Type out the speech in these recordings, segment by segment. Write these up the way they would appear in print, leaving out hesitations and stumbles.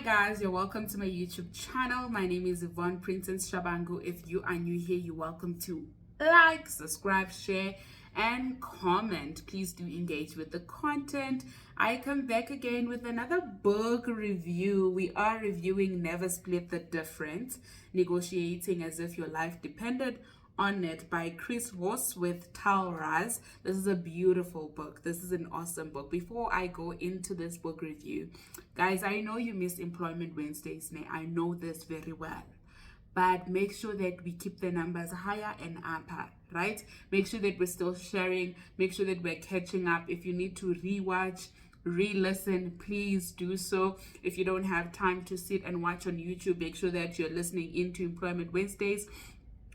Hi guys, you're welcome to my YouTube channel. My name is Yvonne Princess Shabangu. If you are new here, you're welcome to like, subscribe, share, and comment. Please do engage with the content. I come back again with another book review. We are reviewing Never Split the Difference, Negotiating as If Your Life Depended on It by Chris Voss with Talraz. This is a beautiful book. This is an awesome book. Before I go into this book review, guys, I know you missed Employment Wednesdays. I know this very well. But make sure that we keep the numbers higher and upper, right? Make sure that we're still sharing. Make sure that we're catching up. If you need to rewatch, re-listen, please do so. If you don't have time to sit and watch on YouTube, make sure that you're listening into Employment Wednesdays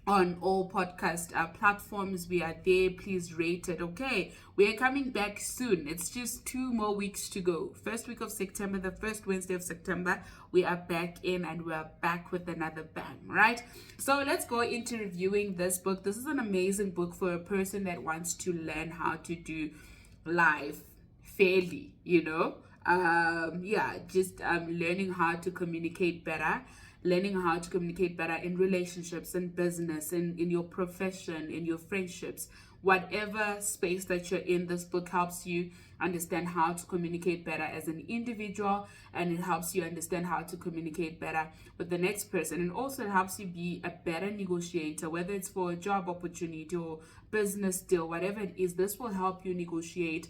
on all podcast platforms. We are there. Please rate it. Okay, we are coming back soon. It's just 2 more weeks to go. First week of September, the first Wednesday of September, we are back in and we are back with another bang, right? So let's go into reviewing this book. This is an amazing book for a person that wants to learn how to do life fairly, learning how to communicate better, learning how to communicate better in relationships, in business, in your profession, in your friendships, whatever space that you're in. This book helps you understand how to communicate better as an individual, and it helps you understand how to communicate better with the next person, and also it helps you be a better negotiator, whether it's for a job opportunity or business deal, whatever it is. This will help you negotiate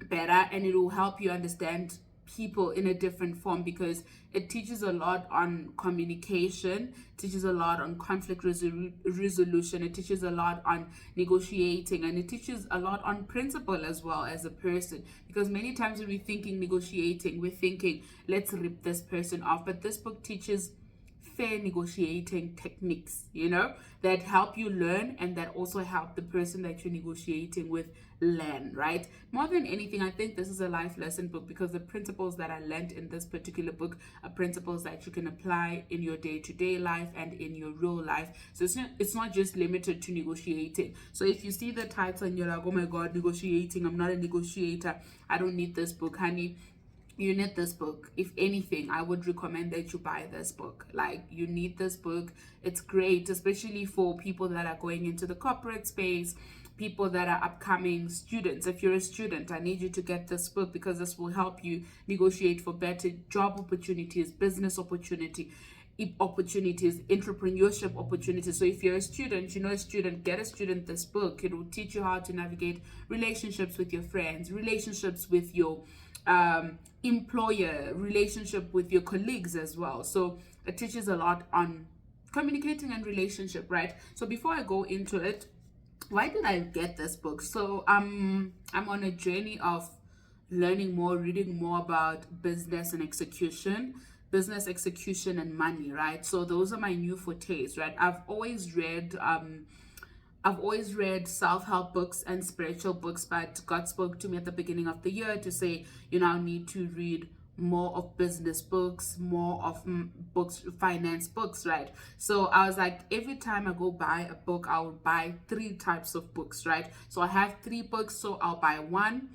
better, and it will help you understand people in a different form, because it teaches a lot on communication, teaches a lot on conflict resolution, it teaches a lot on negotiating, and it teaches a lot on principle as well as a person, because many times when we're thinking negotiating, we're thinking let's rip this person off, but this book teaches fair negotiating techniques, that help you learn, and that also help the person that you're negotiating with learn, right? More than anything, I think this is a life lesson book, because the principles that I learned in this particular book are principles that you can apply in your day-to-day life and in your real life. So it's not just limited to negotiating. So if you see the title and you're like, oh my god, negotiating, I'm not a negotiator, I don't need this book, honey, you need this book. If anything, I would recommend that you buy this book. Like, you need this book. It's great, especially for people that are going into the corporate space, people that are upcoming students. If you're a student, I need you to get this book, because this will help you negotiate for better job opportunities, business opportunities, entrepreneurship opportunities. So if you're a student, get a student this book. It will teach you how to navigate relationships with your friends, relationships with your employer, relationship with your colleagues as well. So it teaches a lot on communicating and relationship, right? So before I go into it, why did I get this book? So I'm on a journey of learning more, reading more about business execution and money, right? So those are my new fortes, right? I've always read self-help books and spiritual books, but God spoke to me at the beginning of the year to say, I need to read more of business books, more of finance books, right? So I was like, every time I go buy a book, I'll buy 3 types of books, right? So I have 3 books, so I'll buy one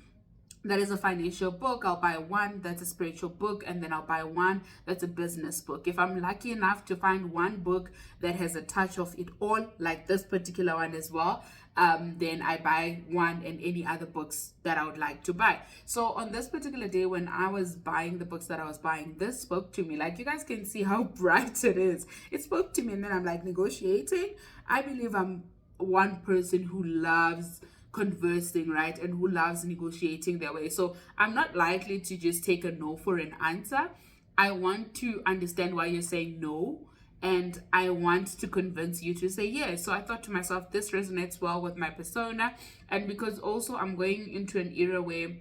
that is a financial book, I'll buy one that's a spiritual book, and then I'll buy one that's a business book. If I'm lucky enough to find one book that has a touch of it all, like this particular one as well, then I buy one and any other books that I would like to buy. So on this particular day, when I was buying the books that I was buying, this spoke to me. Like, you guys can see how bright it is. It spoke to me, and then I'm like, negotiating? I believe I'm one person who loves conversing, right, and who loves negotiating their way. So I'm not likely to just take a no for an answer. I want to understand why you're saying no, and I want to convince you to say yes. So I thought to myself, this resonates well with my persona, and because also I'm going into an era where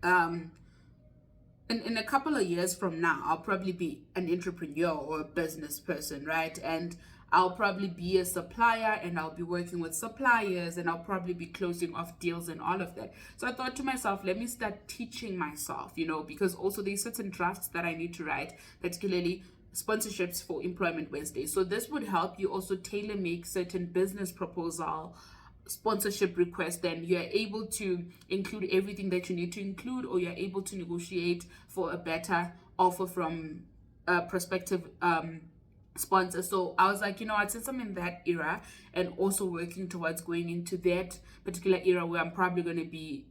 in a couple of years from now, I'll probably be an entrepreneur or a business person, right? And I'll probably be a supplier, and I'll be working with suppliers, and I'll probably be closing off deals and all of that. So I thought to myself, let me start teaching myself, because also there's certain drafts that I need to write, particularly sponsorships for Employment Wednesday. So this would help you also tailor make certain business proposal sponsorship request. Then you're able to include everything that you need to include, or you're able to negotiate for a better offer from prospective sponsor. So I was like, you know what, since I'm in that era and also working towards going into that particular era where I'm probably going to be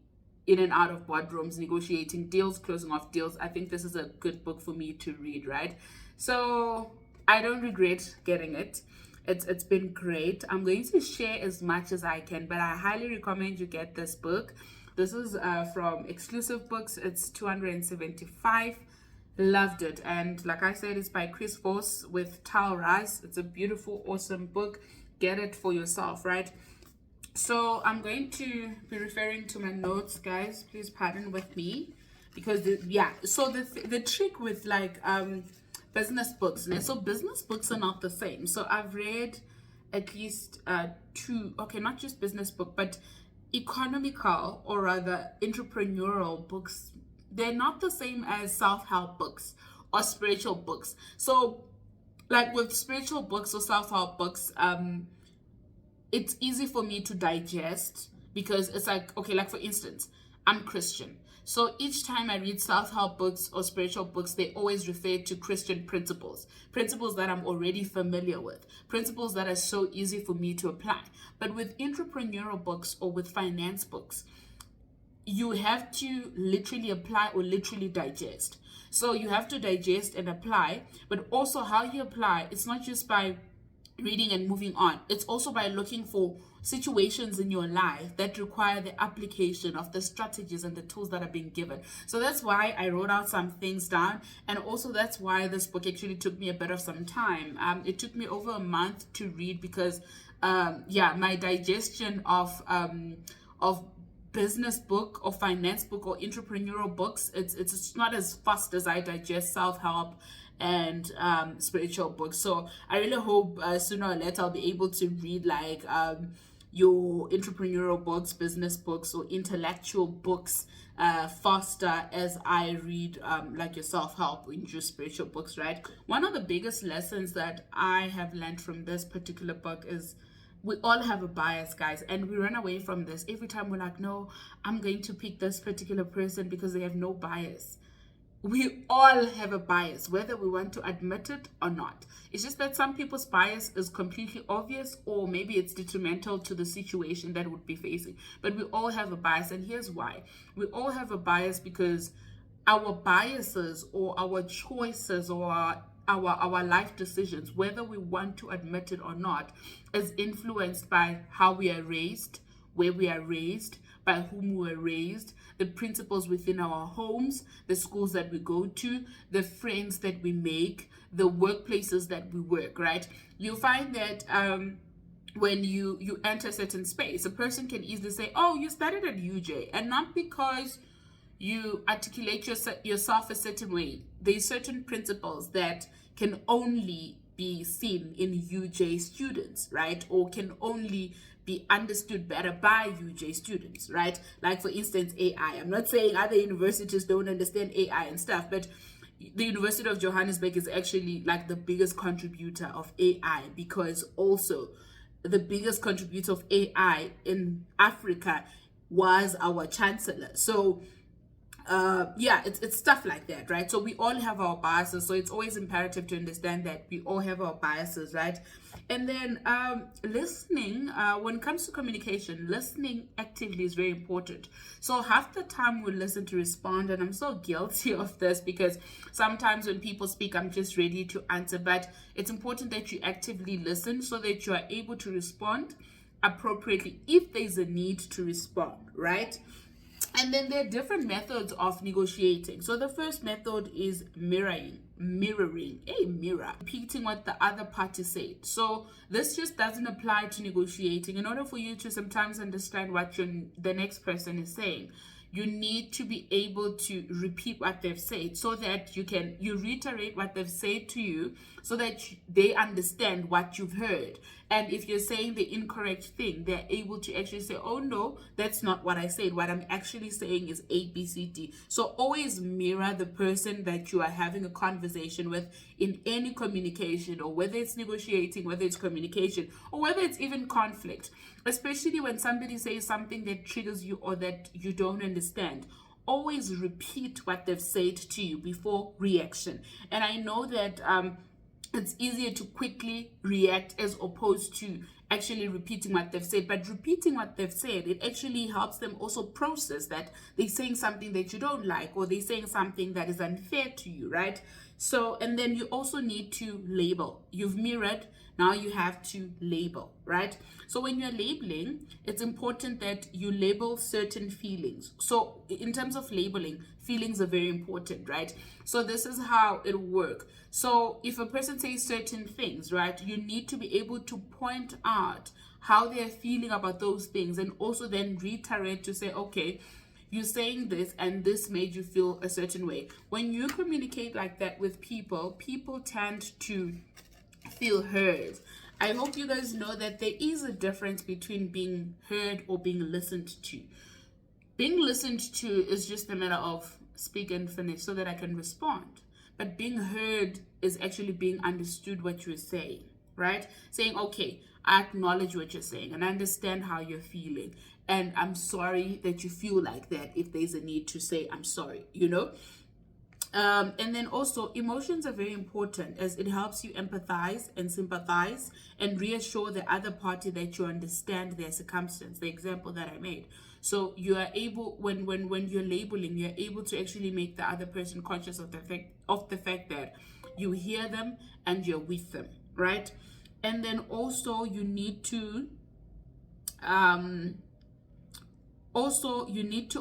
in and out of boardrooms, negotiating deals, closing off deals, I think this is a good book for me to read, right? So I don't regret getting it. It's been great. I'm going to share as much as I can, but I highly recommend you get this book. This is from Exclusive Books. It's 275. Loved it. And like I said, it's by Chris Voss with Tal Raz. It's a beautiful, awesome book. Get it for yourself, right? So I'm going to be referring to my notes, guys. Please pardon with me, because so the trick with like business books, so business books are not the same. So I've read at least two, okay, not just business book, but economical or rather entrepreneurial books. They're not the same as self-help books or spiritual books. So like with spiritual books or self-help books, it's easy for me to digest, because it's like, okay, like for instance, I'm Christian. So each time I read self-help books or spiritual books, they always refer to Christian principles that I'm already familiar with, principles that are so easy for me to apply. But with entrepreneurial books or with finance books, you have to literally apply or literally digest. So you have to digest and apply, but also how you apply, it's not just by reading and moving on. It's also by looking for situations in your life that require the application of the strategies and the tools that are being given. So that's why I wrote out some things down, and also that's why this book actually took me a bit of some time. It took me over a month to read, because my digestion of business book or finance book or entrepreneurial books, it's not as fast as I digest self-help and spiritual books. So I really hope sooner or later I'll be able to read like your entrepreneurial books, business books, or intellectual books faster as I read like your self-help or your spiritual books, right? One of the biggest lessons that I have learned from this particular book is we all have a bias, guys, and we run away from this. Every time we're like, no, I'm going to pick this particular person because they have no bias. We all have a bias, whether we want to admit it or not. It's just that some people's bias is completely obvious, or maybe it's detrimental to the situation that would be facing. But we all have a bias, and here's why. We all have a bias because our biases or our choices or our life decisions, whether we want to admit it or not, is influenced by how we are raised, where we are raised, by whom we were raised, the principles within our homes, the schools that we go to, the friends that we make, the workplaces that we work, right? You find that when you enter a certain space, a person can easily say, oh, you studied at UJ, and not because you articulate yourself a certain way. There's certain principles that can only be seen in UJ students, right? Or can only be understood better by UJ students, right? Like for instance, AI. I'm not saying other universities don't understand AI and stuff, but the University of Johannesburg is actually like the biggest contributor of AI, because also the biggest contributor of AI in Africa was our chancellor. So it's stuff like that, right? So we all have our biases, so it's always imperative to understand that we all have our biases, right? And then listening, when it comes to communication, listening actively is very important. So half the time we listen to respond, and I'm so guilty of this because sometimes when people speak, I'm just ready to answer, but it's important that you actively listen so that you are able to respond appropriately if there's a need to respond, right? And then there are different methods of negotiating. So the first method is mirroring, repeating what the other party said. So this just doesn't apply to negotiating. In order for you to sometimes understand what the next person is saying, you need to be able to repeat what they've said so that you reiterate what they've said to you so that they understand what you've heard. And if you're saying the incorrect thing, they're able to actually say, oh no, that's not what I said. What I'm actually saying is A, B, C, D. So always mirror the person that you are having a conversation with in any communication, or whether it's negotiating, whether it's communication, or whether it's even conflict. Especially when somebody says something that triggers you or that you don't understand. always repeat what they've said to you before reaction. And I know that it's easier to quickly react as opposed to actually repeating what they've said. But repeating what they've said, it actually helps them also process that they're saying something that you don't like, or they're saying something that is unfair to you, right? So, and then you also need to label. You've mirrored, now you have to label, right? So when you're labeling, it's important that you label certain feelings. So in terms of labeling, feelings are very important, right? So this is how it'll work. So if a person says certain things, right, you need to be able to point out how they're feeling about those things, and also then reiterate to say, okay, you're saying this and this made you feel a certain way. When you communicate like that with people, people tend to feel heard. I hope you guys know that there is a difference between being heard or being listened to. Being listened to is just a matter of speak and finish so that I can respond. But being heard is actually being understood what you're saying, right? Saying, okay, I acknowledge what you're saying and I understand how you're feeling. And I'm sorry that you feel like that, if there's a need to say, I'm sorry, you know? And then also emotions are very important, as it helps you empathize and sympathize and reassure the other party that you understand their circumstance, the example that I made. So you are able, when you're labeling, you're able to actually make the other person conscious of the fact that you hear them and you're with them, right? And then also you need to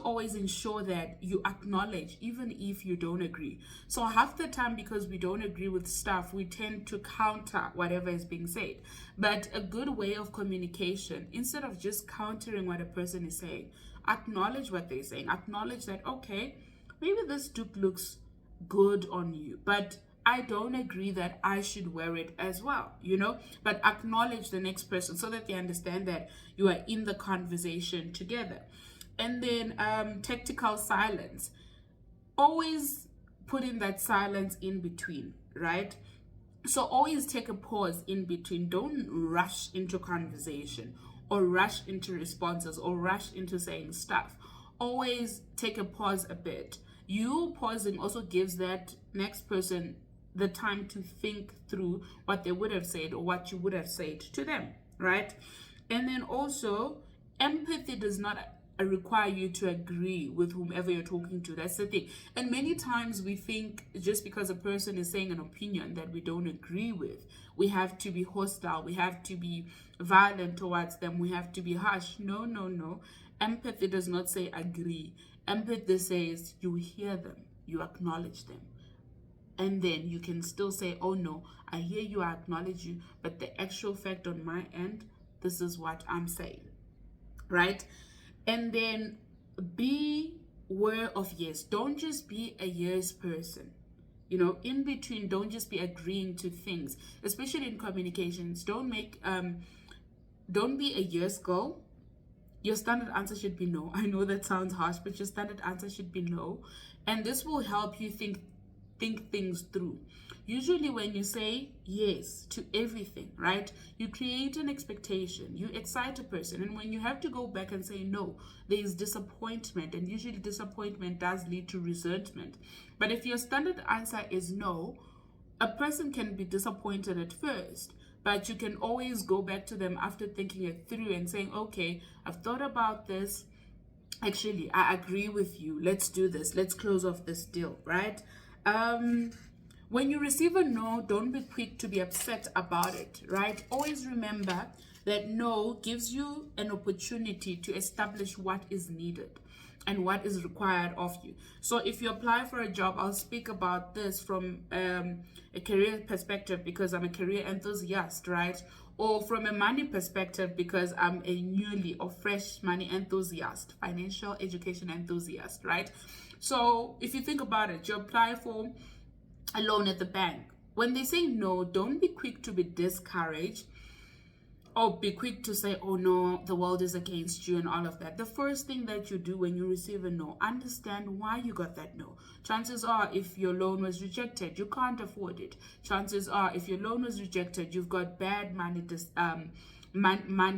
always ensure that you acknowledge even if you don't agree. So half the time, because we don't agree with stuff, we tend to counter whatever is being said. But a good way of communication, instead of just countering what a person is saying, acknowledge what they're saying. Acknowledge that, okay, maybe this dupe looks good on you, but I don't agree that I should wear it as well, you know? But acknowledge the next person so that they understand that you are in the conversation together. And then tactical silence. Always put in that silence in between, right? So always take a pause in between. Don't rush into conversation or rush into responses or rush into saying stuff. Always take a pause a bit. You pausing also gives that next person the time to think through what they would have said or what you would have said to them, right? And then also, empathy does not require you to agree with whomever you're talking to. That's the thing. And many times we think just because a person is saying an opinion that we don't agree with, we have to be hostile, we have to be violent towards them, we have to be harsh. No, no, no. Empathy does not say agree. Empathy says you hear them, you acknowledge them. And then you can still say, oh no, I hear you, I acknowledge you, but the actual fact on my end, this is what I'm saying, right? And then beware of yes. Don't just be a yes person. You know, in between, don't just be agreeing to things, especially in communications. Don't be a yes girl. Your standard answer should be no. I know that sounds harsh, but your standard answer should be no. And this will help you think things through. Usually when you say yes to everything, right, you create an expectation, you excite a person, and when you have to go back and say no, there is disappointment, and usually disappointment does lead to resentment. But if your standard answer is no, a person can be disappointed at first, but you can always go back to them after thinking it through and saying, okay, I've thought about this, actually I agree with you, let's do this, let's close off this deal, right? When you receive a no, don't be quick to be upset about it, right? Always remember that no gives you an opportunity to establish what is needed and what is required of you. So if you apply for a job, I'll speak about this from a career perspective because I'm a career enthusiast, right? Or from a money perspective because I'm a newly or fresh money enthusiast, financial education enthusiast, right? So if you think about it, you apply for a loan at the bank. When they say no, don't be quick to be discouraged or be quick to say, oh no, the world is against you and all of that. The first thing that you do when you receive a no, understand why you got that no. Chances are, if your loan was rejected, you can't afford it. Chances are, if your loan was rejected, you've got bad money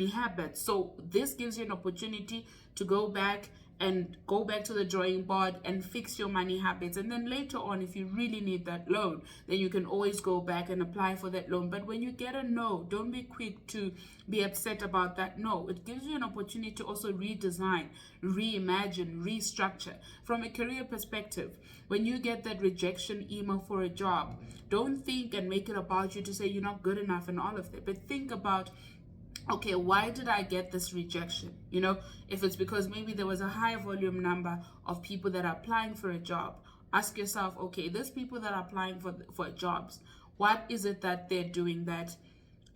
habits. So this gives you an opportunity to go back and go back to the drawing board and fix your money habits. And then later on, if you really need that loan, then you can always go back and apply for that loan. But when you get a no, don't be quick to be upset about that no. It gives you an opportunity to also redesign, reimagine, restructure. From a career perspective, when you get that rejection email for a job, don't think and make it about you to say you're not good enough and all of that, but think about, okay, why did I get this rejection? You know, if it's because maybe there was a high volume number of people that are applying for a job, ask yourself, okay, those people that are applying for jobs, what is it that they're doing that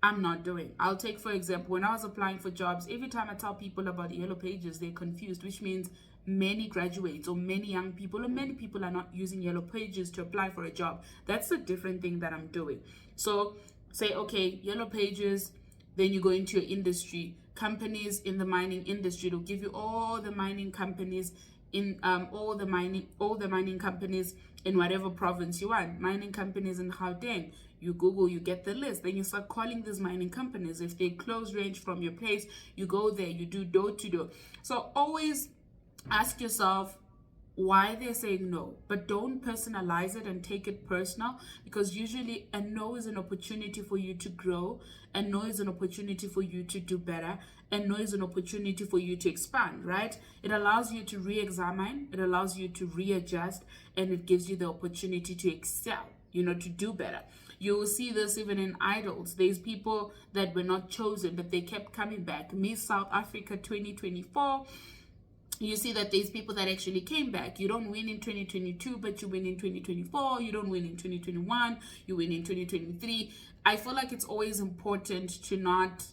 I'm not doing? I'll take, for example, when I was applying for jobs, every time I tell people about the Yellow Pages, they're confused, which means many graduates or many young people or many people are not using Yellow Pages to apply for a job. That's a different thing that I'm doing. So say, okay, Yellow Pages, then you go into your industry. Companies in the mining industry, it'll give you all the mining companies in all the mining companies in whatever province you want. Mining companies in Gauteng. You Google, you get the list. Then you start calling these mining companies. If they close range from your place, you go there, you do door to door. So always ask yourself why they're saying no, but don't personalize it and take it personal, because usually a no is an opportunity for you to grow, a no is an opportunity for you to do better, a no is an opportunity for you to expand, right? It allows you to re-examine, it allows you to readjust, and it gives you the opportunity to excel, you know, to do better. You will see this even in idols. There's people that were not chosen, but they kept coming back. Miss South Africa 2024, you see that there's people that actually came back. You don't win in 2022, but you win in 2024. You don't win in 2021, you win in 2023. I feel like it's always important to not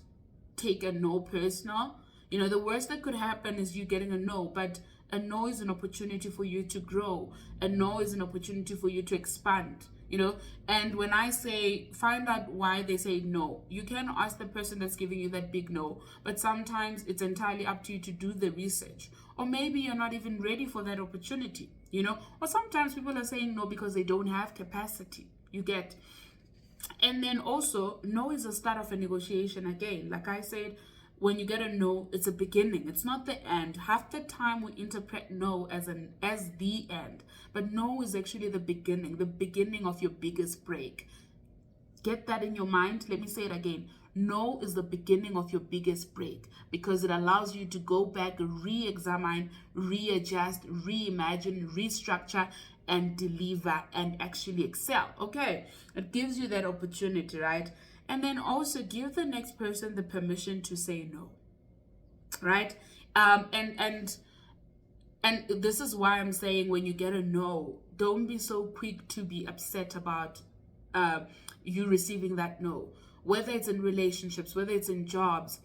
take a no personal. You know, the worst that could happen is you getting a no, but a no is an opportunity for you to grow. A no is an opportunity for you to expand, you know. And when I say find out why they say no, you can ask the person that's giving you that big no, but sometimes it's entirely up to you to do the research. Or maybe you're not even ready for that opportunity, you know. Or sometimes people are saying no because they don't have capacity, you get. And then also, no is the start of a negotiation again. Like I said, when you get a no, it's a beginning. It's not the end. Half the time we interpret no as the end. But no is actually the beginning of your biggest break. Get that in your mind. Let me say it again. No is the beginning of your biggest break, because it allows you to go back, re-examine, readjust, reimagine, restructure, and deliver and actually excel. Okay, it gives you that opportunity, right? And then also give the next person the permission to say no, right? And this is why I'm saying when you get a no, don't be so quick to be upset about you receiving that no. Whether it's in relationships, whether it's in jobs,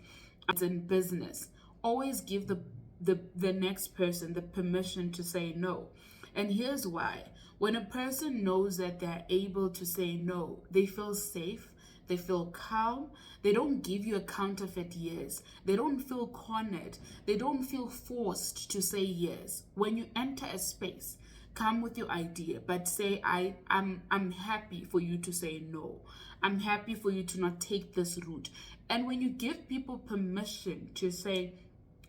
it's in business, always give the next person the permission to say no. And here's why. When a person knows that they're able to say no, they feel safe, they feel calm, they don't give you a counterfeit yes, they don't feel cornered, they don't feel forced to say yes. When you enter a space, come with your idea, but say, I'm happy for you to say no. I'm happy for you to not take this route. And when you give people permission to say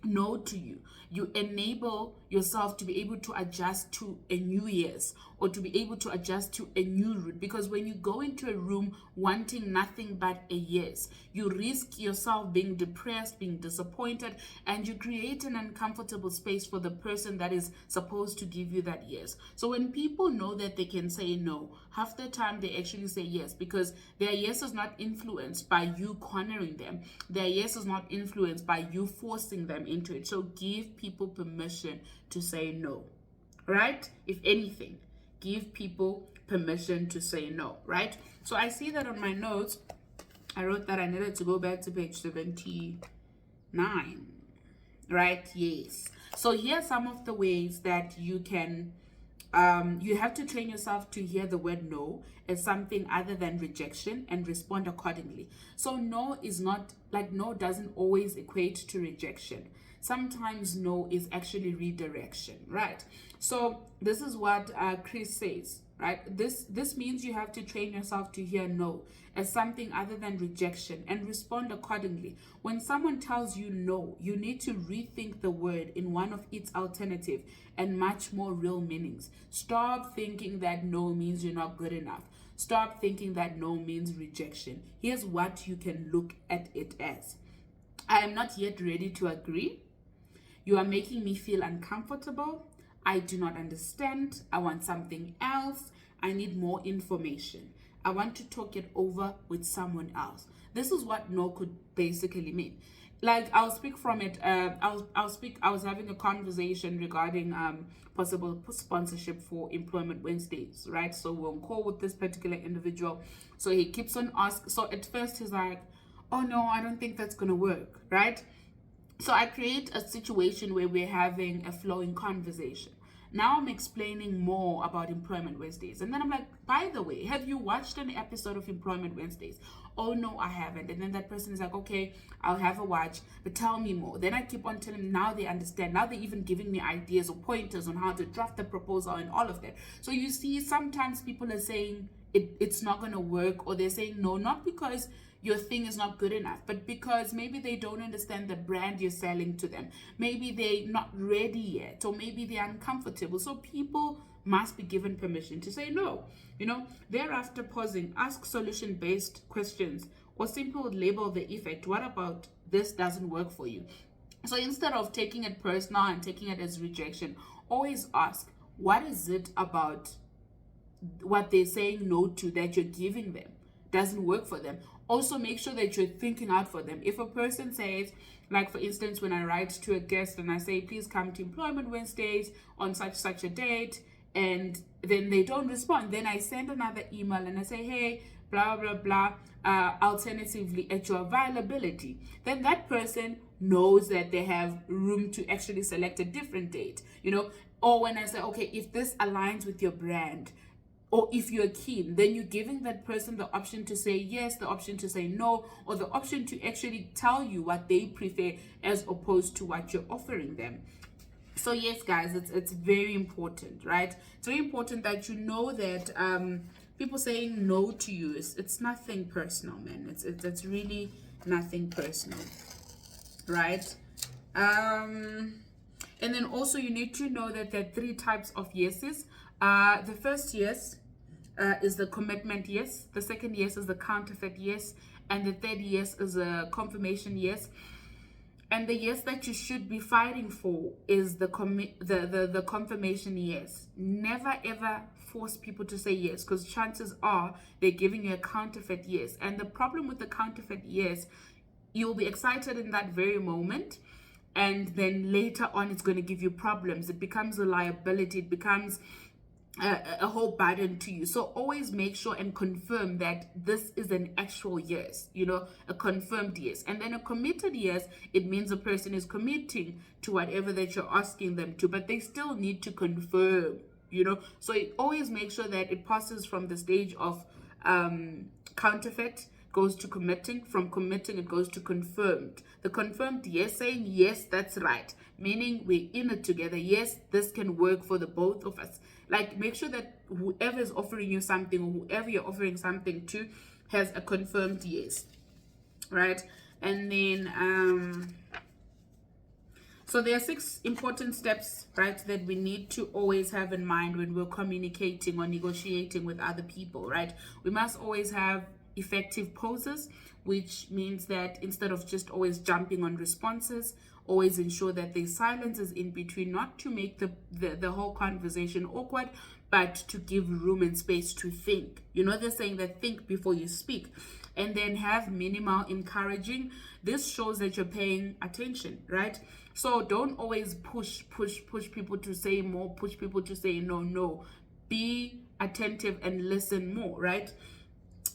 no to you, you enable yourself to be able to adjust to a new yes, or to be able to adjust to a new route. Because when you go into a room wanting nothing but a yes, you risk yourself being depressed, being disappointed, and you create an uncomfortable space for the person that is supposed to give you that yes. So when people know that they can say no, half the time they actually say yes, because their yes is not influenced by you cornering them. Their yes is not influenced by you forcing them into it. So give people permission to say no, right? If anything, give people permission to say no, right? So I see that on my notes, I wrote that I needed to go back to page 79, right? Yes. So here are some of the ways that you can, you have to train yourself to hear the word no as something other than rejection and respond accordingly. So no is not, like no doesn't always equate to rejection. Sometimes no is actually redirection, right? So this is what Chris says. right? This means you have to train yourself to hear no as something other than rejection and respond accordingly. When someone tells you no, you need to rethink the word in one of its alternative and much more real meanings. Stop thinking that no means you're not good enough. Stop thinking that no means rejection. Here's what you can look at it as. I am not yet ready to agree. You are making me feel uncomfortable. I do not understand. I want something else. I need more information. I want to talk it over with someone else. This is what no could basically mean. Like, I'll speak from it. I'll speak. I was having a conversation regarding possible sponsorship for Employment Wednesdays, right? So we're on call with this particular individual. So he keeps on asking. So at first he's like, "Oh no, I don't think that's gonna work," right? So I create a situation where we're having a flowing conversation. Now I'm explaining more about Employment Wednesdays. And then I'm like, by the way, have you watched an episode of Employment Wednesdays? Oh, no, I haven't. And then that person is like, okay, I'll have a watch, but tell me more. Then I keep on telling them, now they understand. Now they're even giving me ideas or pointers on how to draft the proposal and all of that. So you see, sometimes people are saying it's not going to work, or they're saying no, not because your thing is not good enough, but because maybe they don't understand the brand you're selling to them. Maybe they're not ready yet, or maybe they're uncomfortable. So people must be given permission to say no. Thereafter pausing, ask solution-based questions, or simply label the effect. What about this doesn't work for you? So instead of taking it personal and taking it as rejection, always ask, what is it about what they're saying no to that you're giving them doesn't work for them? Also, make sure that you're thinking out for them. If a person says, like for instance, when I write to a guest and I say, please come to Employment Wednesdays on such a date, and then they don't respond, then I send another email and I say, hey, blah blah blah, alternatively at your availability. Then that person knows that they have room to actually select a different date, or when I say, okay, if this aligns with your brand, or if you're keen, then you're giving that person the option to say yes, the option to say no, or the option to actually tell you what they prefer as opposed to what you're offering them. So yes, guys, it's very important, right? It's very important that you know that people saying no to you, it's nothing personal, man. It's really nothing personal, right? And then also you need to know that there are 3 types of yeses. The first yes is the commitment yes. The second yes is the counterfeit yes. And the third yes is a confirmation yes. And the yes that you should be fighting for is the confirmation yes. Never ever force people to say yes, because chances are they're giving you a counterfeit yes. And the problem with the counterfeit yes, you'll be excited in that very moment, and then later on it's going to give you problems. It becomes a liability. It becomes a whole burden to you. So always make sure and confirm that this is an actual yes, a confirmed yes. And then a committed yes, it means a person is committing to whatever that you're asking them to, but they still need to confirm, So it always make sure that it passes from the stage of counterfeit, goes to committing. From committing, it goes to confirmed. The confirmed yes, saying yes, that's right, meaning we're in it together. Yes, this can work for the both of us. Like, make sure that whoever is offering you something, or whoever you're offering something to, has a confirmed yes, right? And then so there are 6 important steps, right, that we need to always have in mind when we're communicating or negotiating with other people, right? We must always have effective pauses, which means that instead of just always jumping on responses, always ensure that there's silences in between, not to make the whole conversation awkward, but to give room and space to think. They're saying that think before you speak. And then have minimal encouraging. This shows that you're paying attention, right? So don't always push people to say more, push people to say no. Be attentive and listen more, right?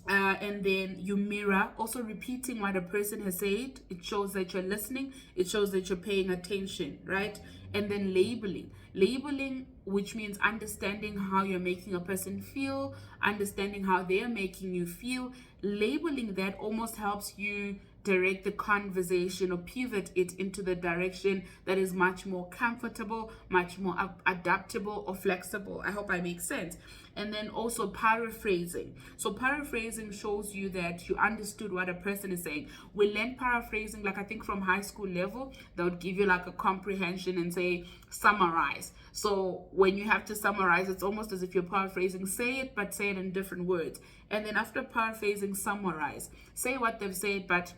And then you mirror, also repeating what a person has said. It shows that you're listening. It shows that you're paying attention, right? And then labeling, which means understanding how you're making a person feel, understanding how they're making you feel. Labeling that almost helps you direct the conversation or pivot it into the direction that is much more comfortable, much more adaptable or flexible. I hope I make sense. And then also paraphrasing. So paraphrasing shows you that you understood what a person is saying. We learn paraphrasing, like I think from high school level, they would give you like a comprehension and say summarize. So when you have to summarize, it's almost as if you're paraphrasing. Say it, but say it in different words. And then after paraphrasing, summarize. Say what they've said, but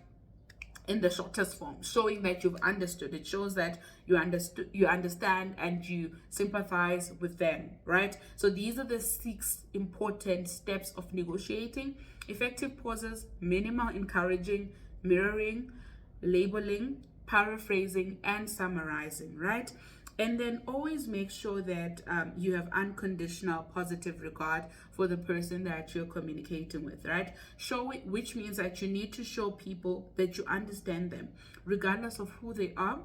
in the shortest form, showing that you've understood. It shows that you understand and you sympathize with them, right? So these are the 6 important steps of negotiating: effective pauses, minimal encouraging, mirroring, labeling, paraphrasing, and summarizing, right? And then always make sure that you have unconditional positive regard for the person that you're communicating with, right? Show it, which means that you need to show people that you understand them, regardless of who they are,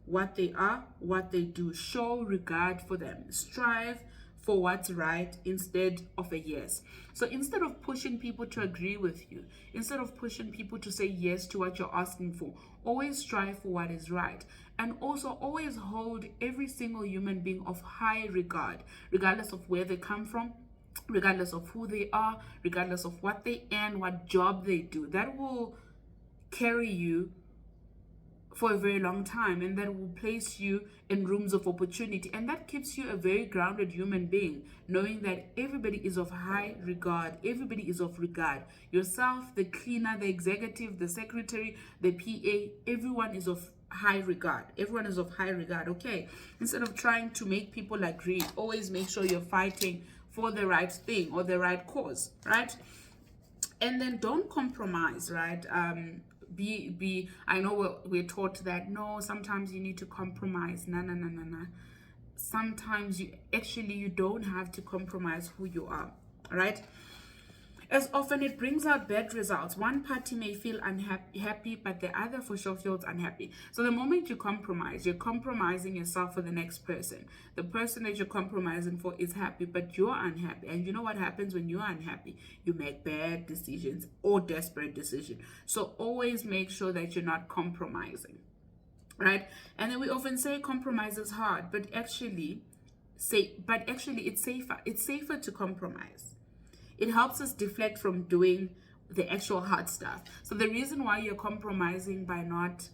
what they do. Show regard for them. Strive for what's right instead of a yes. So instead of pushing people to agree with you, instead of pushing people to say yes to what you're asking for, always strive for what is right. And also always hold every single human being of high regard, regardless of where they come from, regardless of who they are, regardless of what they earn, what job they do. That will carry you for a very long time, and that will place you in rooms of opportunity, and that keeps you a very grounded human being, knowing that everybody is of high regard. Everybody is of regard. Yourself, the cleaner, the executive, the secretary, the PA, everyone is of high regard. Everyone is of high regard. Okay, instead of trying to make people agree, always make sure you're fighting for the right thing or the right cause, right? And then don't compromise, right? I know we're taught that no, sometimes you need to compromise. No. Sometimes you don't have to compromise who you are, right? As often it brings out bad results. One party may feel happy, but the other for sure feels unhappy. So the moment you compromise, you're compromising yourself for the next person. The person that you're compromising for is happy, but you're unhappy. And you know what happens when you're unhappy? You make bad decisions or desperate decisions. So always make sure that you're not compromising, right? And then we often say compromise is hard, but actually it's safer. It's safer to compromise. It helps us deflect from doing the actual hard stuff. So the reason why you're compromising by not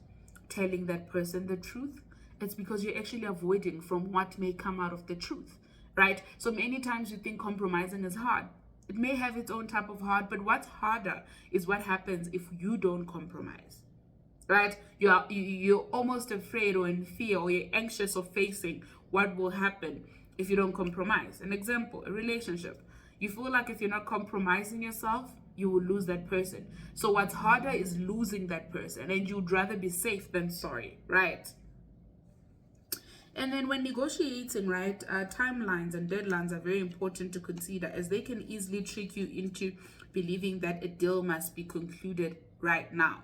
telling that person the truth, it's because you're actually avoiding from what may come out of the truth, right? So many times you think compromising is hard. It may have its own type of hard, but what's harder is what happens if you don't compromise, right? You're almost afraid or in fear, or you're anxious of facing what will happen if you don't compromise. An example, a relationship. You feel like if you're not compromising yourself, you will lose that person. So what's harder is losing that person, and you'd rather be safe than sorry, right? And then when negotiating, right, timelines and deadlines are very important to consider, as they can easily trick you into believing that a deal must be concluded right now.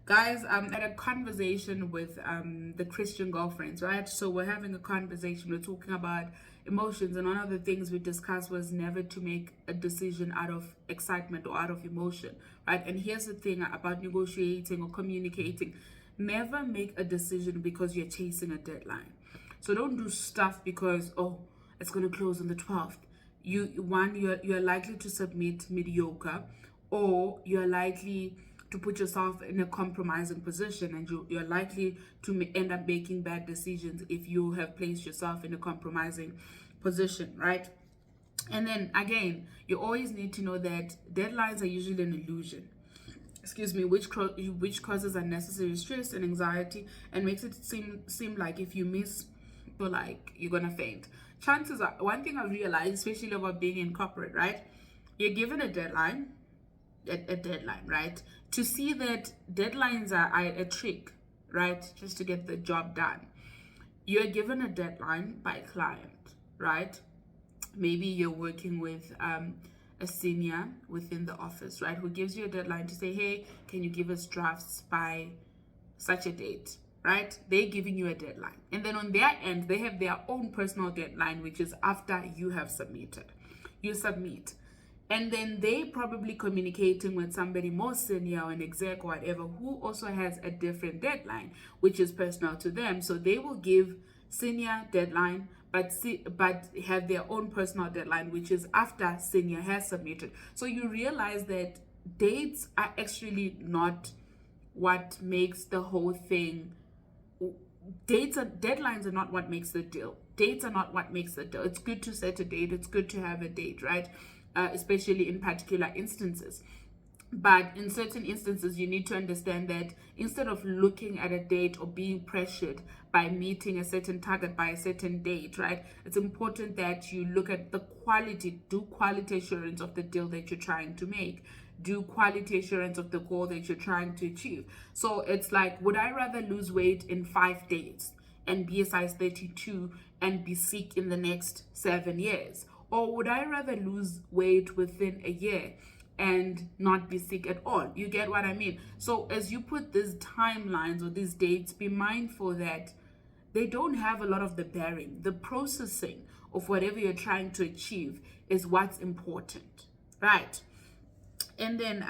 Guys, I had a conversation with the Christian girlfriends, right? So we're having a conversation, we're talking about emotions, and one of the things we discussed was never to make a decision out of excitement or out of emotion, right? And here's the thing about negotiating or communicating: never make a decision because you're chasing a deadline. So don't do stuff because, oh, it's going to close on the 12th. You're likely to submit mediocre, or you're likely to put yourself in a compromising position, and you're likely to end up making bad decisions if you have placed yourself in a compromising position, right? And then again, you always need to know that deadlines are usually an illusion, which causes unnecessary stress and anxiety, and makes it seem like if you miss, you're gonna faint. Chances are, one thing I realized, especially about being in corporate, right? You're given a deadline, right? To see that deadlines are a trick, right? Just to get the job done. You're given a deadline by a client, right? Maybe you're working with a senior within the office, right? Who gives you a deadline to say, hey, can you give us drafts by such a date, right? They're giving you a deadline. And then on their end, they have their own personal deadline, which is after you have submitted. You submit. And then they probably communicating with somebody more senior, an exec or whatever, who also has a different deadline, which is personal to them. So they will give senior deadline, but have their own personal deadline, which is after senior has submitted. So you realize that dates are actually not what makes the whole thing. Deadlines are not what makes the deal. Dates are not what makes the deal. It's good to set a date. It's good to have a date, right? Especially in particular instances. But in certain instances, you need to understand that instead of looking at a date or being pressured by meeting a certain target by a certain date, right? It's important that you look at the quality, do quality assurance of the deal that you're trying to make. Do quality assurance of the goal that you're trying to achieve. So it's like, would I rather lose weight in 5 days and be a size 32 and be sick in the next 7 years? Or would I rather lose weight within a year and not be sick at all? You get what I mean? So as you put these timelines or these dates, be mindful that they don't have a lot of the bearing. The processing of whatever you're trying to achieve is what's important, right? And then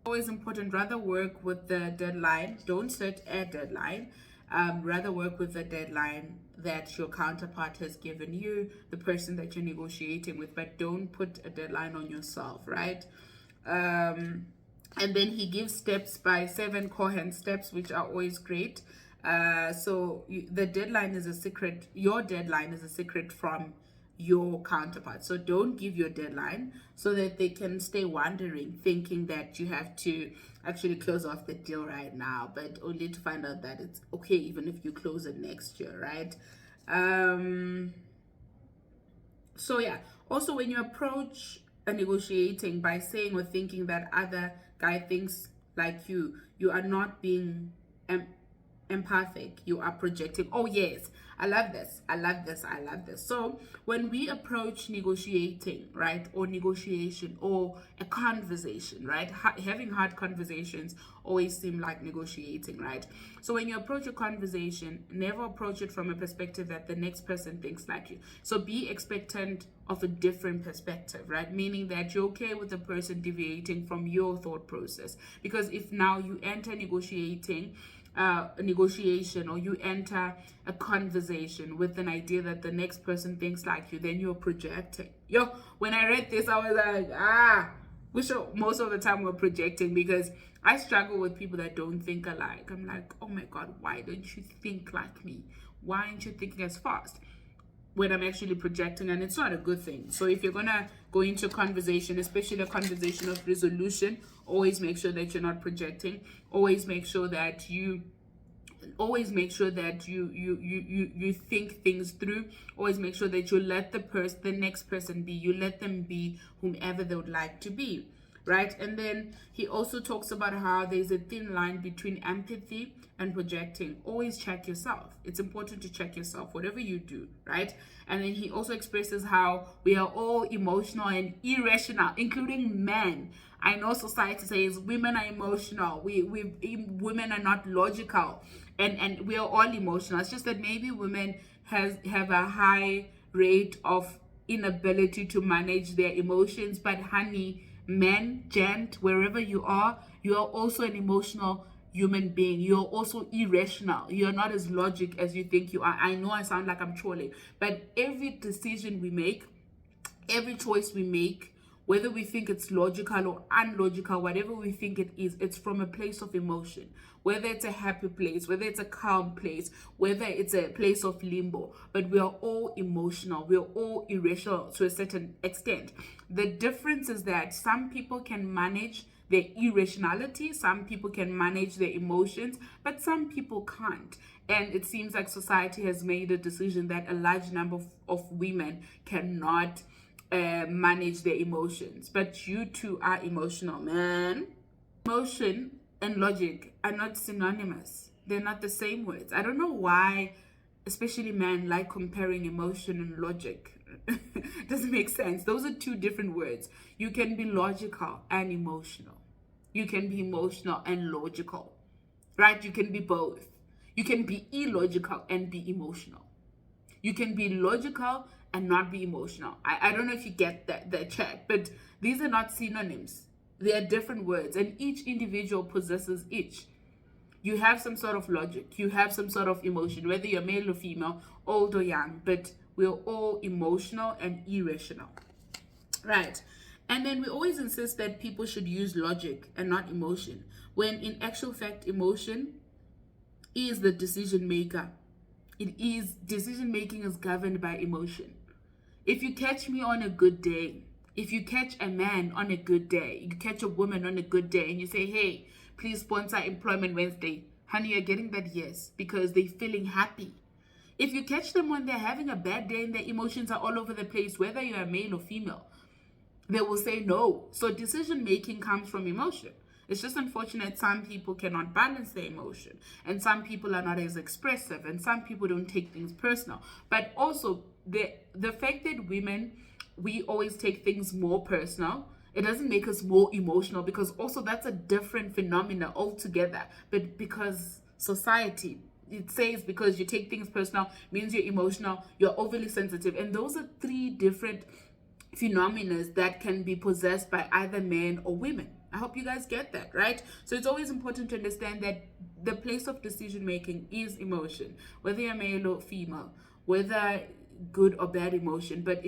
always important, rather work with the deadline. Don't set a deadline. Rather work with the deadline that your counterpart has given you, the person that you're negotiating with, but don't put a deadline on yourself, right? And then he gives steps by 7 Cohen steps, which are always great. The deadline is a secret. Your deadline is a secret from your counterpart. So don't give your deadline so that they can stay wondering, thinking that you have to actually close off the deal right now, but only to find out that it's okay even if you close it next year, right? So yeah, also when you approach a negotiating by saying or thinking that other guy thinks like you are not being empathic, you are projecting. Oh yes, I love this. So when we approach negotiating, right, or negotiation or a conversation, right, having hard conversations always seem like negotiating, right? So when you approach a conversation, never approach it from a perspective that the next person thinks like you. So be expectant of a different perspective, right? Meaning that you're okay with the person deviating from your thought process. Because if now you enter negotiation or you enter a conversation with an idea that the next person thinks like you, then you're projecting. When I read this, I was like, most of the time we're projecting, because I struggle with people that don't think alike. I'm like, oh my God, why don't you think like me? Why aren't you thinking as fast? When I'm actually projecting, and it's not a good thing. So if you're gonna go into a conversation, especially a conversation of resolution, always make sure that you're not projecting. Always make sure that you think things through. Always make sure that you let the next person be. You let them be whomever they would like to be, right? And then he also talks about how there's a thin line between empathy and projecting. Always check yourself. It's important to check yourself, whatever you do, right? And then he also expresses how we are all emotional and irrational, including men. I know society says women are emotional. Women are not logical, and we are all emotional. It's just that maybe women have a high rate of inability to manage their emotions. But honey, men, gent, wherever you are also an emotional human being. You're also irrational. You're not as logic as you think you are. I know I sound like I'm trolling, but every decision we make, every choice we make, whether we think it's logical or unlogical, whatever we think it is, it's from a place of emotion. Whether it's a happy place, whether it's a calm place, whether it's a place of limbo, but we are all emotional. We are all irrational to a certain extent. The difference is that some people can manage their irrationality, some people can manage their emotions, but some people can't. And it seems like society has made a decision that a large number of women cannot manage their emotions. But you two are emotional, man. Emotion and logic are not synonymous. They're not the same words. I don't know why, especially men, like comparing emotion and logic. Doesn't make sense. Those are two different words. You can be logical and emotional. You can be emotional and logical, right? You can be both. You can be illogical and be emotional. You can be logical and not be emotional. I don't know if you get that chat, but these are not synonyms. They are different words, and each individual possesses each. You have some sort of logic, you have some sort of emotion, whether you're male or female, old or young, but we're all emotional and irrational, right? And then we always insist that people should use logic and not emotion, when in actual fact, emotion is the decision maker. Decision making is governed by emotion. If you catch me on a good day, if you catch a man on a good day, you catch a woman on a good day, and you say, hey, please sponsor Employment Wednesday, honey, you're getting that yes, because they're feeling happy. If you catch them when they're having a bad day and their emotions are all over the place, whether you're a male or female, they will say no. So decision making comes from emotion. It's just unfortunate some people cannot balance their emotion, and some people are not as expressive, and some people don't take things personal. But also the fact that women, we always take things more personal, it doesn't make us more emotional, because also that's a different phenomena altogether. But because society, it says because you take things personal means you're emotional, you're overly sensitive, and those are three different phenomena that can be possessed by either men or women. I hope you guys get that, right? So it's always important to understand that the place of decision making is emotion, whether you're male or female, whether good or bad emotion, but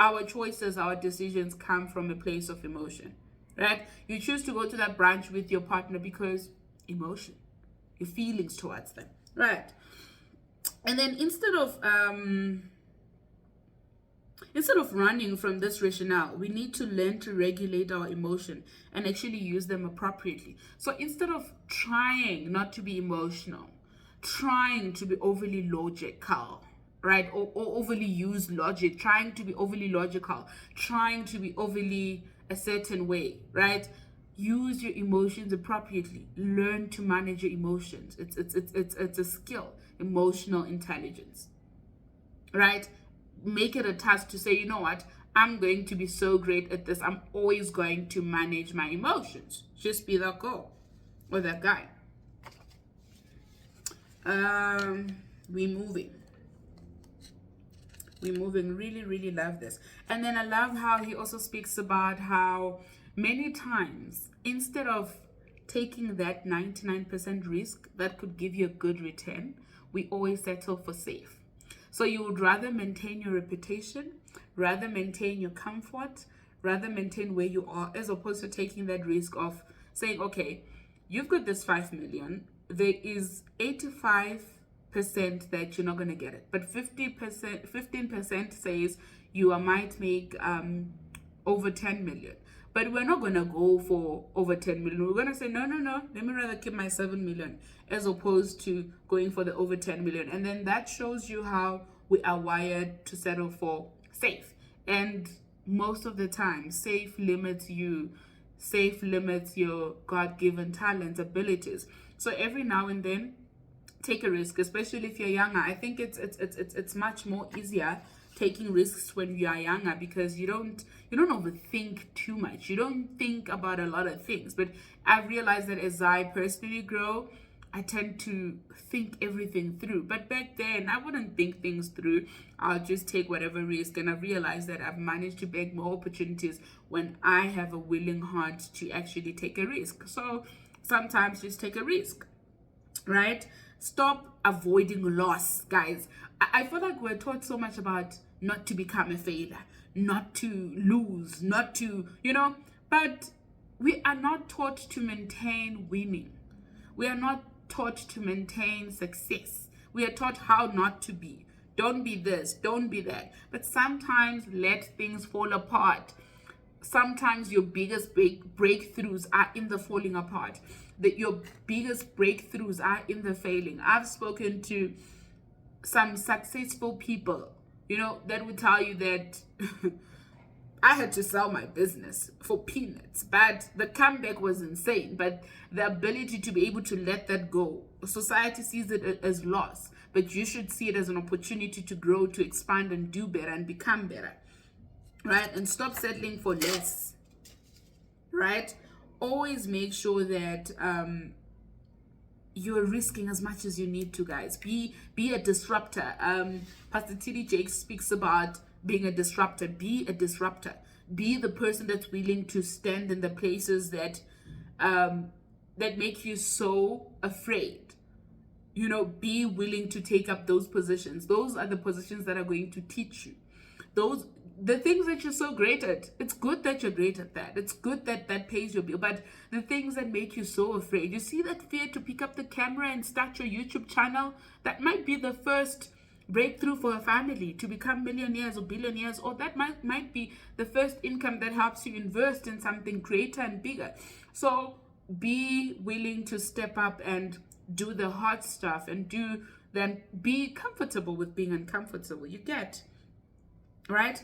our choices, our decisions come from a place of emotion, right? You choose to go to that brunch with your partner because emotion, your feelings towards them, right? And then instead of running from this rationale, we need to learn to regulate our emotion and actually use them appropriately. So instead of trying not to be emotional, trying to be overly logical, right? Or overly use logic, trying to be overly logical, trying to be overly a certain way, right? Use your emotions appropriately. Learn to manage your emotions. It's a skill, emotional intelligence, right? Make it a task to say, you know what, I'm going to be so great at this. I'm always going to manage my emotions. Just be that girl or that guy. We're moving. Really, really love this. And then I love how he also speaks about how many times, instead of taking that 99% risk that could give you a good return, we always settle for safe. So you would rather maintain your reputation, rather maintain your comfort, rather maintain where you are, as opposed to taking that risk of saying, okay, you've got this 5 million. There is 85% that you're not going to get it. But 15% says you might make over 10 million. But we're not going to go for over 10 million. We're going to say, no. Let me rather keep my 7 million as opposed to going for the over 10 million. And then that shows you how we are wired to settle for safe. And most of the time, safe limits you. Safe limits your God-given talents, abilities. So every now and then, take a risk, especially if you're younger. I think it's much more easier taking risks when you are younger, because you don't overthink too much. You don't think about a lot of things. But I've realized that as I personally grow, I tend to think everything through. But back then, I wouldn't think things through. I'll just take whatever risk. And I've realized that I've managed to beg more opportunities when I have a willing heart to actually take a risk. So sometimes just take a risk, right? Stop avoiding loss, guys. I feel like we're taught so much about not to become a failure, not to lose, not to, but we are not taught to maintain winning. We are not taught to maintain success. We are taught how not to be. Don't be this, don't be that. But sometimes let things fall apart. Sometimes your biggest breakthroughs are in the falling apart. That your biggest breakthroughs are in the failing. I've spoken to some successful people, that would tell you that I had to sell my business for peanuts, but the comeback was insane. But the ability to be able to let that go, society sees it as loss, but you should see it as an opportunity to grow, to expand and do better and become better, right? And stop settling for less, right? Always make sure that you're risking as much as you need to, guys. Be a disruptor. Pastor T.D. Jakes speaks about being a disruptor. Be a disruptor. Be the person that's willing to stand in the places that that make you so afraid. You know, be willing to take up those positions. Those are the positions that are going to teach you. The things that you're so great at, it's good that you're great at that. It's good that that pays your bill. But the things that make you so afraid, you see that fear to pick up the camera and start your YouTube channel, that might be the first breakthrough for a family to become millionaires or billionaires, or that might be the first income that helps you invest in something greater and bigger. So be willing to step up and do the hard stuff, and be comfortable with being uncomfortable. You get, right?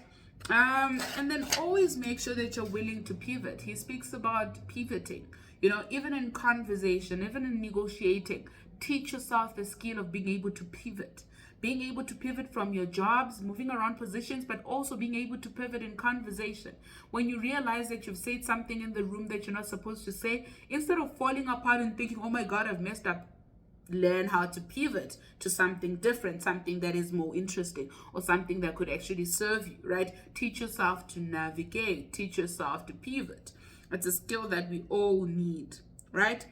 And then always make sure that you're willing to pivot. He speaks about pivoting, you know, even in conversation, even in negotiating. Teach yourself the skill of being able to pivot. Being able to pivot from your jobs, moving around positions, but also being able to pivot in conversation. When you realize that you've said something in the room that you're not supposed to say, instead of falling apart and thinking, oh my God, I've messed up, learn how to pivot to something different, something that is more interesting, or something that could actually serve you, right? Teach yourself to navigate, teach yourself to pivot. It's a skill that we all need, right?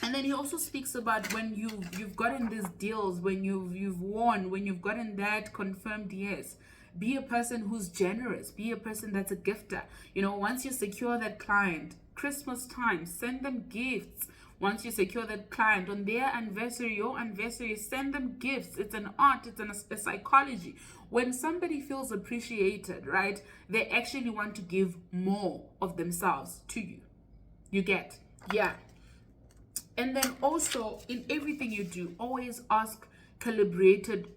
And then he also speaks about when you've gotten these deals, when you've won, when you've gotten that confirmed yes. Be a person who's generous. Be a person that's a gifter. You know, once you secure that client, Christmas time, send them gifts. Once you secure that client on their anniversary, your anniversary, send them gifts. It's an art, it's a psychology. When somebody feels appreciated, right, they actually want to give more of themselves to you. You get, yeah. And then also, in everything you do, always ask calibrated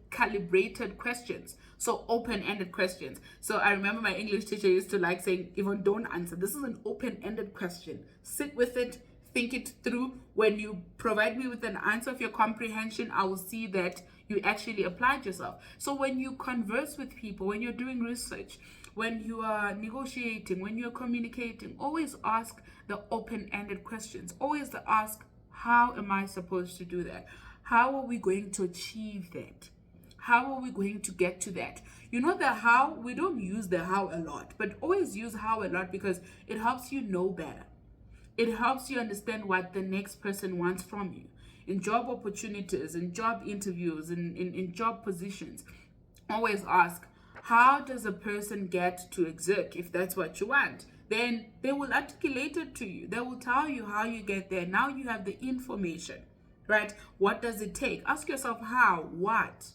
questions. So open-ended questions. So I remember my English teacher used to like saying, Yvonne, don't answer. This is an open-ended question. Sit with it, think it through. When you provide me with an answer of your comprehension, I will see that you actually applied yourself. So when you converse with people, when you're doing research, when you are negotiating, when you're communicating, always ask the open-ended questions. Always ask, how am I supposed to do that? How are we going to achieve that? How are we going to get to that? You know, the how, we don't use the how a lot, but always use how a lot, because it helps you know better. It helps you understand what the next person wants from you. In job opportunities, in job interviews, in job positions, always ask, how does a person get to exec, if that's what you want? Then they will articulate it to you. They will tell you how you get there. Now you have the information, right? What does it take? Ask yourself how, what,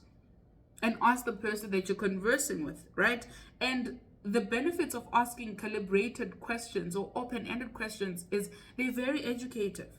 and ask the person that you're conversing with, right? And the benefits of asking calibrated questions or open-ended questions is they're very educative.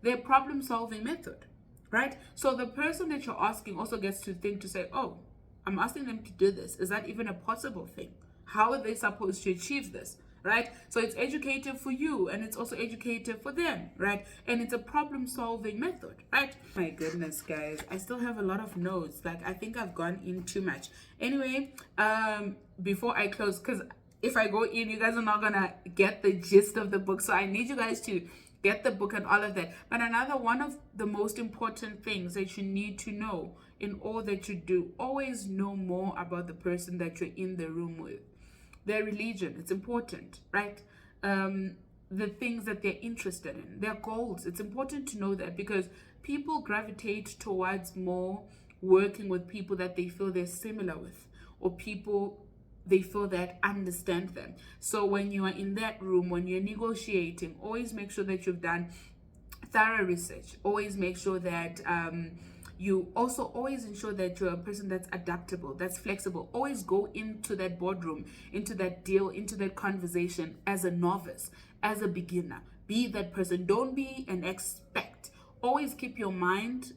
They're problem-solving method, right? So the person that you're asking also gets to think, to say, oh, I'm asking them to do this. Is that even a possible thing? How are they supposed to achieve this? Right? So it's educative for you, and it's also educative for them, right? And it's a problem-solving method, right? My goodness, guys, I still have a lot of notes. Like, I think I've gone in too much. Anyway, before I close, because if I go in, you guys are not gonna get the gist of the book. So I need you guys to get the book and all of that. But another one of the most important things that you need to know in all that you do, always know more about the person that you're in the room with. Their religion, it's important, right? The things that they're interested in, their goals. It's important to know that, because people gravitate towards more working with people that they feel they're similar with, or people they feel that understand them. So when you are in that room, when you're negotiating, always make sure that you've done thorough research. Always make sure that you also always ensure that you're a person that's adaptable, that's flexible. Always go into that boardroom, into that deal, into that conversation as a novice, as a beginner. Be that person. Don't be an expert. Always keep your mind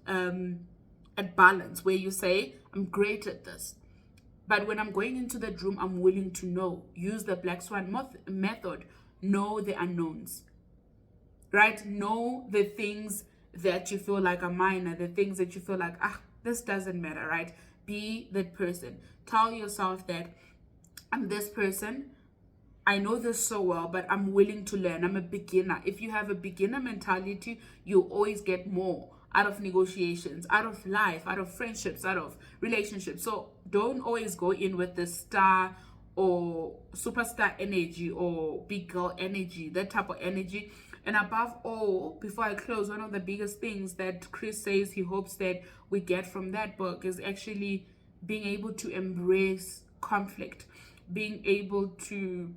at balance, where you say, I'm great at this, but when I'm going into that room, I'm willing to know. Use the black swan method. Know the unknowns, right? Know the things that you feel like are minor, the things that you feel like, this doesn't matter, right? Be that person. Tell yourself that I'm this person. I know this so well, but I'm willing to learn. I'm a beginner. If you have a beginner mentality, you always get more out of negotiations, out of life, out of friendships, out of relationships. So don't always go in with the star or superstar energy or big girl energy, that type of energy. And above all, before I close, one of the biggest things that Chris says he hopes that we get from that book is actually being able to embrace conflict, being able to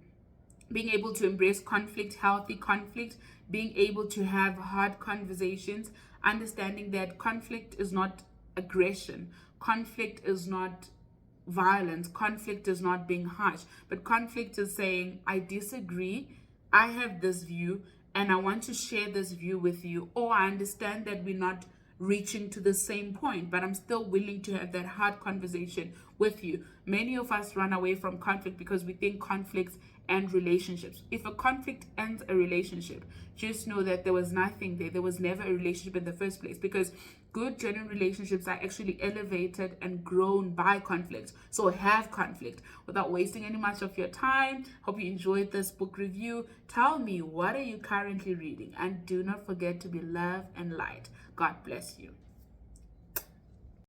embrace conflict, healthy conflict, being able to have hard conversations, understanding that conflict is not aggression, conflict is not violence, conflict is not being harsh, but conflict is saying, I disagree, I have this view, and I want to share this view with you, or I understand that we're not reaching to the same point, but I'm still willing to have that hard conversation with you. Many of us run away from conflict because we think conflicts end relationships. If a conflict ends a relationship, just know that there was nothing there. There was never a relationship in the first place, because good, genuine relationships are actually elevated and grown by conflict. So have conflict without wasting any much of your time. Hope you enjoyed this book review. Tell me, what are you currently reading? And do not forget to be love and light. God bless you.